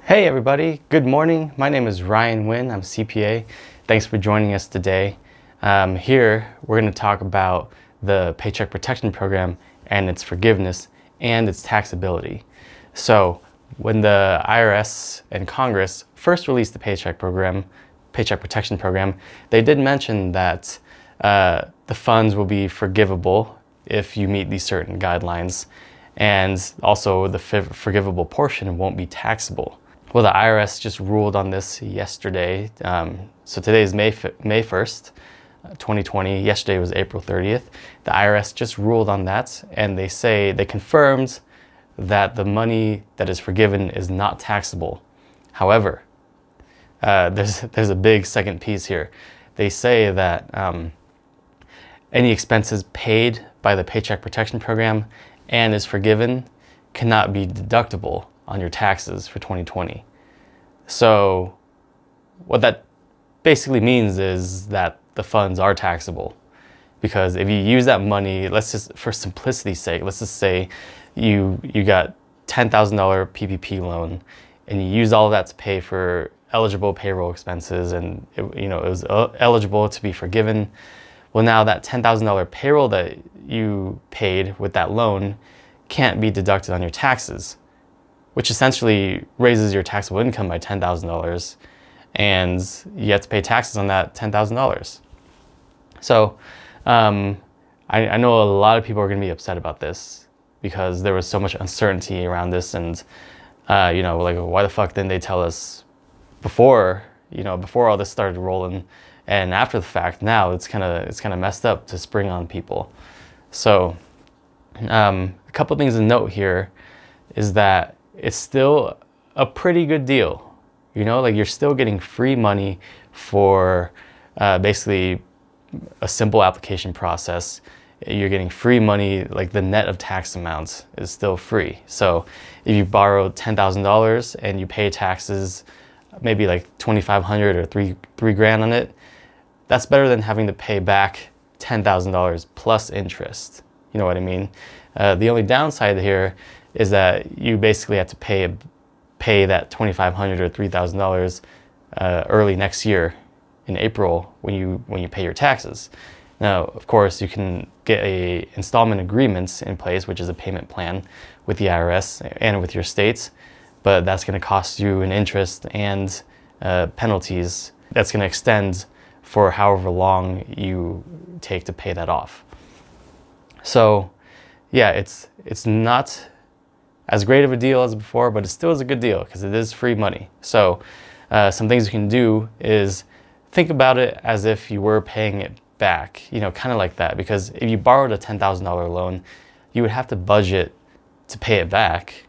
Hey everybody, good morning. My name is Ryan Nguyen. I'm a CPA. Thanks for joining us today. Here we're going to talk about the Paycheck Protection Program and its forgiveness and its taxability. So when the IRS and Congress first released the Paycheck Protection Program, they did mention that the funds will be forgivable if you meet these certain guidelines, and also the forgivable portion won't be taxable. Well, the IRS just ruled on this yesterday. So today is May 1st, 2020. Yesterday was April 30th. The IRS just ruled on that, and they confirmed that the money that is forgiven is not taxable. However, there's a big second piece here. They say that any expenses paid by the Paycheck Protection Program and is forgiven cannot be deductible on your taxes for 2020. So what that basically means is that the funds are taxable, because if you use that money, let's just, for simplicity's sake, let's just say you got $10,000 PPP loan and you use all of that to pay for eligible payroll expenses, and it was eligible to be forgiven. Well, now that $10,000 payroll that you paid with that loan can't be deducted on your taxes, which essentially raises your taxable income by $10,000, and you have to pay taxes on that $10,000. So I know a lot of people are going to be upset about this, because there was so much uncertainty around this, and like, why the fuck didn't they tell us before all this started rolling, and after the fact now it's kind of messed up to spring on people. So a couple things to note here is that it's still a pretty good deal. Like, you're still getting free money for basically a simple application process. You're getting free money, like the net of tax amounts is still free. So if you borrow $10,000 and you pay taxes maybe like $2,500 or three grand on it, that's better than having to pay back $10,000 plus interest. You know what I mean? The only downside here is that you basically have to pay that $2,500 or $3,000 early next year in April when you pay your taxes. Now, of course, you can get a installment agreements in place, which is a payment plan with the IRS and with your states, but that's going to cost you an interest and penalties that's going to extend for however long you take to pay that off. So yeah, it's not as great of a deal as before, but it still is a good deal because it is free money. So some things you can do is think about it as if you were paying it back, kind of like that. Because if you borrowed a $10,000 loan, you would have to budget to pay it back,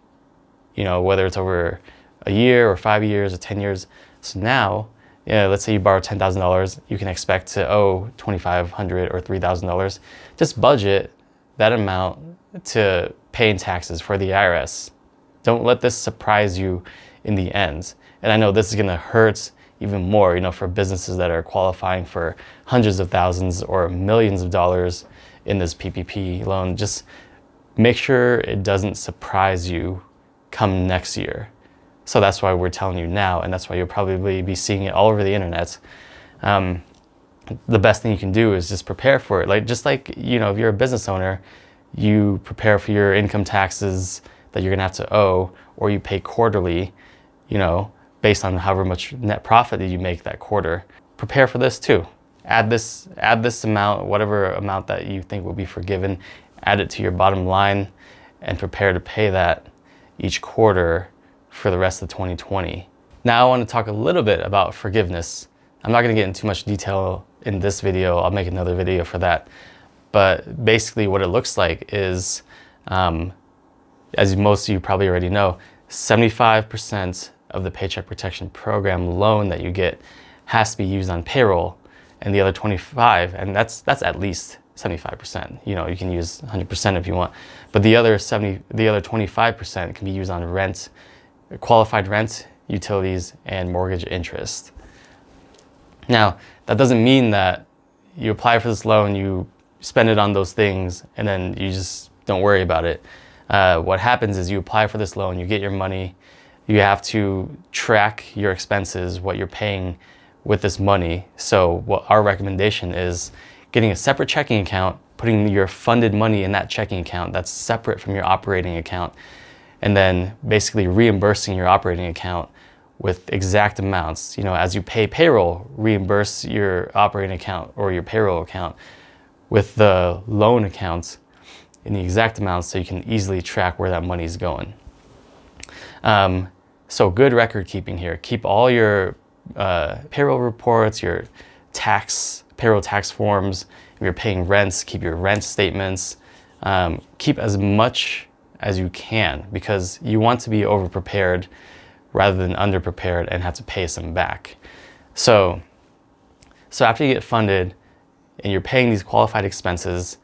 whether it's over a year or 5 years or 10 years. So now, let's say you borrow $10,000, you can expect to owe $2,500 or $3,000. Just budget that amount to pay in taxes for the IRS. Don't let this surprise you in the end. And I know this is going to hurt even more, for businesses that are qualifying for hundreds of thousands or millions of dollars in this PPP loan. Just make sure it doesn't surprise you come next year. So that's why we're telling you now, and that's why you'll probably be seeing it all over the internet. The best thing you can do is just prepare for it. Just like, if you're a business owner, you prepare for your income taxes that you're gonna have to owe, or you pay quarterly, based on however much net profit that you make that quarter. Prepare for this too. Add this amount, whatever amount that you think will be forgiven, add it to your bottom line and prepare to pay that each quarter for the rest of 2020. Now I want to talk a little bit about forgiveness. I'm not going to get into too much detail in this video. I'll make another video for that. But basically what it looks like is, as most of you probably already know, 75% of the Paycheck Protection Program loan that you get has to be used on payroll, and the other 25%, and that's at least 75%. You can use 100% if you want, but the other 25% can be used on rent, qualified rent, utilities, and mortgage interest. Now, that doesn't mean that you apply for this loan, you spend it on those things, and then you just don't worry about it. What happens is you apply for this loan, you get your money, you have to track your expenses, what you're paying with this money. So what our recommendation is getting a separate checking account, putting your funded money in that checking account that's separate from your operating account, and then basically reimbursing your operating account with exact amounts. You know, as you pay payroll, reimburse your operating account or your payroll account with the loan accounts in the exact amounts so you can easily track where that money is going. So good record keeping here. Keep all your payroll reports, your payroll tax forms. If you're paying rents, keep your rent statements. Keep as much as you can, because you want to be over-prepared rather than under-prepared and have to pay some back. So after you get funded and you're paying these qualified expenses,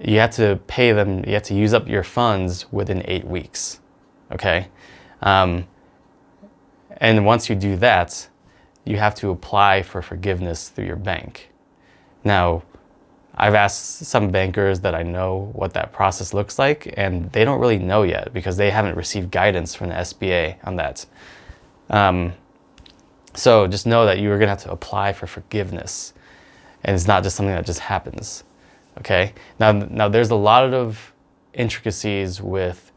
you have to pay them, you have to use up your funds within 8 weeks, okay? And once you do that, you have to apply for forgiveness through your bank. Now, I've asked some bankers that I know what that process looks like, and they don't really know yet because they haven't received guidance from the SBA on that. So just know that you're gonna have to apply for forgiveness, and it's not just something that just happens, okay? Now there's a lot of intricacies with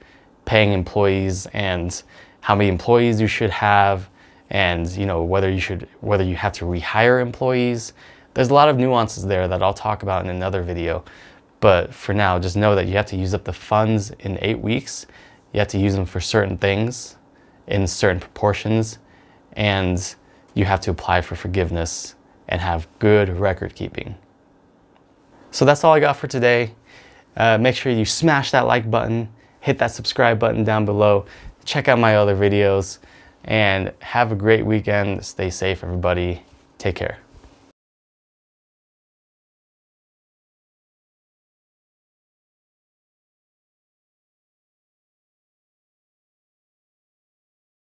paying employees and how many employees you should have, and you know, whether you have to rehire employees. There's a lot of nuances there that I'll talk about in another video. But for now, just know that you have to use up the funds in 8 weeks. You have to use them for certain things in certain proportions, and you have to apply for forgiveness and have good record keeping. So that's all I got for today. Make sure you smash that like button, hit that subscribe button down below, check out my other videos, and have a great weekend. Stay safe, everybody. Take care.